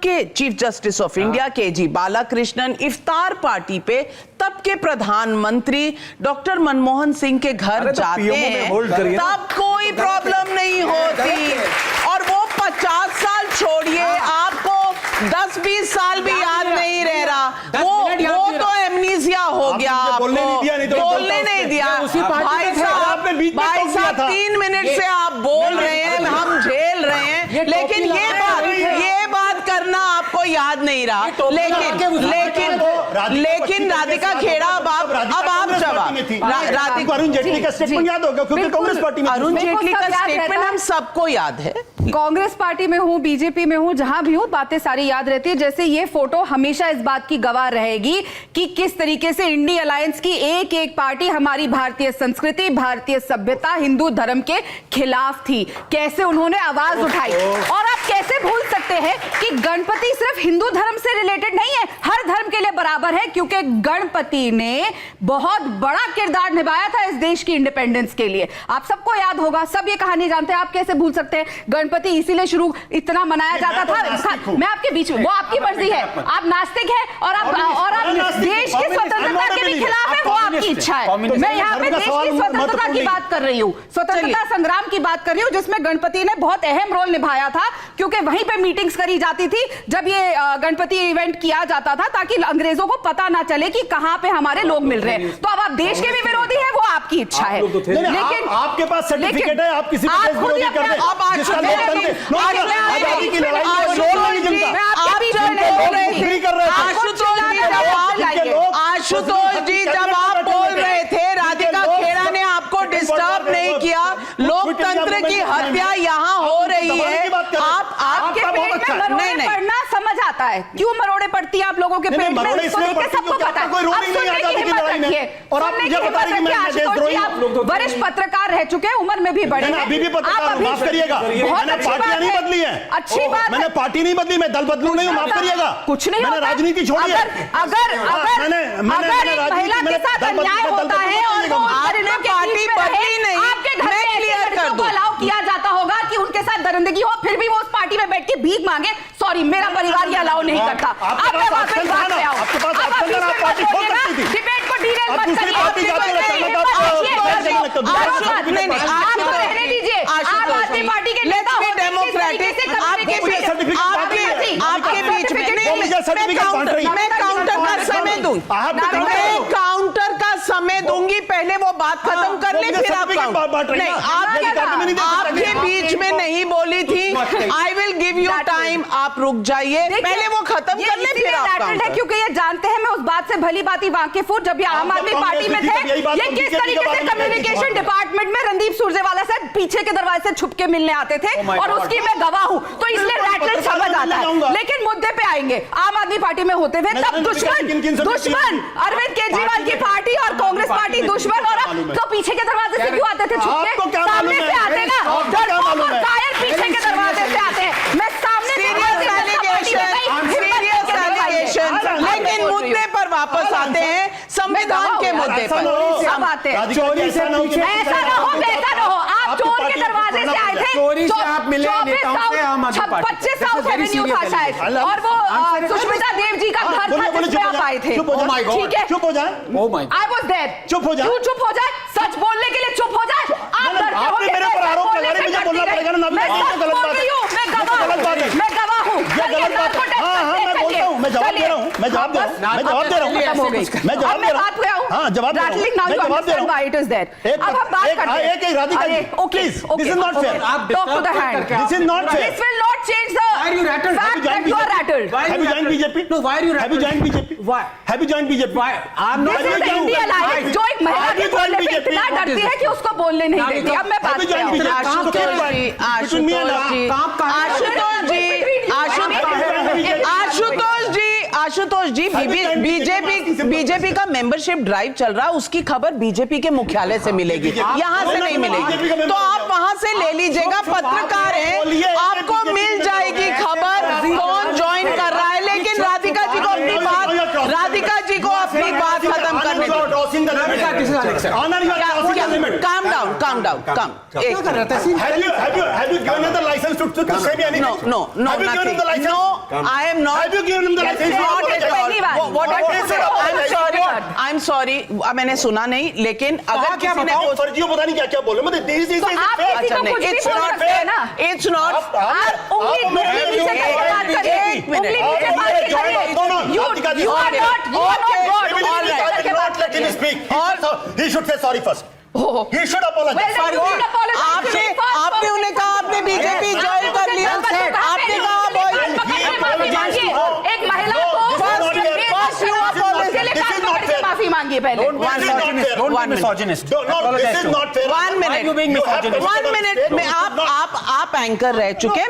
के chief justice of India KG Balakrishnan इफ्तार party पे तब के प्रधानमंत्री डॉक्टर मनमोहन सिंह के घर जाते हैं, तब कोई प्रॉब्लम नहीं होती। और वो 50 साल छोड़िए, आपको 10-20 साल भी याद नहीं रह रहा, वो तो एमनीसिया हो गया, बोलने नहीं दिया। भाई साहब 3 मिनट से आप बोल रहे हैं, हम झेल रहे हैं, लेकिन ये बात करना आपको याद नहीं रहा। लेकिन राधिका खेड़ा, अब आप जवाब, अरुण जेटली का स्टेटमेंट याद होगा क्योंकि कांग्रेस पार्टी में अरुण जेटली का स्टेटमेंट हम सबको याद है। कांग्रेस पार्टी में हूं, बीजेपी में हूं, जहां भी हूं, बातें सारी याद रहती है। जैसे ये फोटो हमेशा इस बात की गवाह रहेगी कि किस तरीके से इंडी अलायंस की एक एक पार्टी हमारी भारतीय संस्कृति, भारतीय सभ्यता, हिंदू धर्म के खिलाफ थी, कैसे उन्होंने आवाज उठाई। और आप कैसे भूल सकते हैं कि गणपति सिर्फ हिंदू धर्म से रिलेटेड नहीं है, हर धर्म के लिए बराबर है, क्योंकि गणपति ने बहुत बड़ा किरदार निभाया था इस देश की इंडिपेंडेंस के लिए। आप सबको याद होगा, सब ये कहानी जानते हैं, आप कैसे भूल सकते हैं। गणपति इसीलिए शुरू इतना मनाया जाता था। मैं आपके बीच में, वो आपकी मर्जी है, आप नास्तिक हैं और आप देश की स्वतंत्रता के भी खिलाफ है, वो आपकी इच्छा है। मैं यहाँ पे देश की स्वतंत्रता की बात कर रही हूँ, स्वतंत्रता संग्राम की बात कर रही हूँ, जिसमें गणपति ने बहुत अहम रोल निभाया था, क्योंकि वहीं पे मीटिंग्स करी जाती थी जब ये गणपति इवेंट किया जाता था, ताकि अंग्रेजों को पता ना चले कि कहां पे हमारे लोग मिल रहे हैं। तो अब आप देश के भी विरोधी हैं, वो आपकी इच्छा है, लेकिन आपके पास सर्टिफिकेट है, आप किसी भी देश विरोधी कर दें। अब आशुतोष जी, जब आप बोल रहे थे, राधिका खेड़ा ने आपको डिस्टर्ब नहीं किया। लोकतंत्र की हत्या यहाँ हो रही है, आपके पेट में मरोड़े पड़ना समझ आता है। क्यों मरोड़े पड़ती है आप लोगों के पेट में, सबको पता है। और आप वरिष्ठ पत्रकार रह चुके हैं, उम्र में भी बड़े हैं, अभी भी पत्रकार, माफ करिएगा, मैंने पार्टियां नहीं बदली है, अच्छी बात, मैंने पार्टी नहीं बदली, मैं दल बदलू नहीं हूं, माफ करिएगा, कुछ नहीं, मैंने राजनीति छोड़ी है। अगर महिला के साथ अन्याय होता है और वो आपने पार्टी बदली नहीं, आपके घर में क्लियर कर दो, अलाउ किया जाता होगा कि उनके साथ दरिंदगी हो, फिर भी वो उस पार्टी में बैठ के भीख मांगे। सॉरी, मेरा परिवार ये अलाउ नहीं करता। आप वापस बात पे आओ, डिबेट को डीरेल मत करिए, आपको रहने दीजिए। आम आदमी पार्टी के नेता हो, डेमोक्रेटिक आपके बीच में मैं काउंटर का समय दूं, मैं काउंटर का समय दूंगी, पहले वो बात खत्म कर ले, फिर आप नहीं, आपके बीच में नहीं बोली थी। I will give you time, आप रुक जाइए, पहले वो खत्म कर ले, फिर आप है, क्योंकि ये जानते हैं मैं उस बात से भली बाती वाकिफ हूं। जब ये आम आदमी पार्टी में थे, ये किस तरीके से कम्युनिकेशन डिपार्टमेंट में रणदीप सुरजेवाला से पीछे के दरवाजे से छुप के मिलने आते थे, और उसकी मैं गवाह हूं, तो इसलिए रैटल समझ आता है। लेकिन मुद्दे पे आएंगे, आम आदमी पार्टी में होते हुए तब दुश्मन अरविंद केजरीवाल की पार्टी और कांग्रेस पार्टी दुश्मन, और तो पीछे के दरवाजे से क्यों आते थे छुप के? सामने से आते ना, कायर पीछे के दरवाजे से आते हैं, मैं सामने लेकिन मुद्दे पर वापस आते हैं, संविधान के मुद्दे पर सब आते हैं। चोरी से ऐसा ना हो, आप चोर के दरवाजे से आए थे, चोरी से आप मिले नेताओं से, आम आदमी पार्टी 25 साउथ एवेन्यू था शायद, और वो सुष्मिता देव जी का घर था जिसमें आप आए थे। ठीक है, चुप हो जाए, आई वाज देयर, चुप हो जाए, क्यों चुप हो जाए? सच बोलने के लिए चुप हो जाए। आप डरते हो, आपने मेरे पर आरोप लगा रहे, मुझे बोलना पड़ेगा ना, मैं गलत बात है, मैं गवाह हूं, मैं गवाह हूं, ये गलत बात है। हाँ, मैं बोलता हूं, मैं जवाब दे रहा हूं, मैं जवाब दे रहा हूं, मैं जवाब दे रहा हूं, मैं जवाब दे रहा हूं, हाँ जवाब दे रहा हूं, मैं जवाब दे रहा हूं। अब हम बात करते हैं, एक Radhika ji, please, this is not fair, talk to the hand, this is not fair, this will not change the fact that you are rattled. Have you joined BJP? No, why are you Have you joined BJP? Why? Have you joined BJP? Why? I'm not. This is the India Alliance, जो एक महिला के बोलने पे इतना डरती है कि उसको बोलने नहीं देती। अब मैं बात कर रहा हूँ, आशुतोष जी, बीजेपी का मेंबरशिप ड्राइव चल रहा है, उसकी खबर बीजेपी के मुख्यालय से मिलेगी, यहाँ से नहीं मिलेगी, तो आप वहां से ले लीजिएगा। पत्रकार है, आपको मिल जाएगी खबर कौन ज्वाइन कर रहा है, लेकिन राधिका जी को अपनी बात खत्म करने दो। Calm down, calm down, come. क्या कर रहा था? Have you given him the license to say me anything? No, Have you given nothing. him the license? No, I am not. Have you given him the license? Not at all. पहली बार। What What is it? I'm sorry. I'm sorry. मैंने सुना नहीं, लेकिन अगर क्या किसी ने बताओ? फर्जियों पता नहीं क्या क्या बोले मतलब तो आप किसी को कुछ भी it's बोल not सकते हैं ना? fair. It's not. आप उंगली नीचे करके बात करिए। एक मिनट। उंगली नीचे बात करिए। You are not God. All right. करके बात Let him करिए। speak. He should say sorry first. He should apologize. Well, then you will apologize. आपने उन्हें कहा आपने बीजेपी ज्वाइन कर लिया। आपने कहा माफी मांगिए। एक महिला को माफी मांगिए पहले। Don't be misogynist. No, this is not fair. 1 minute. You have to- 1 minute में आप एंकर रह चुके हैं।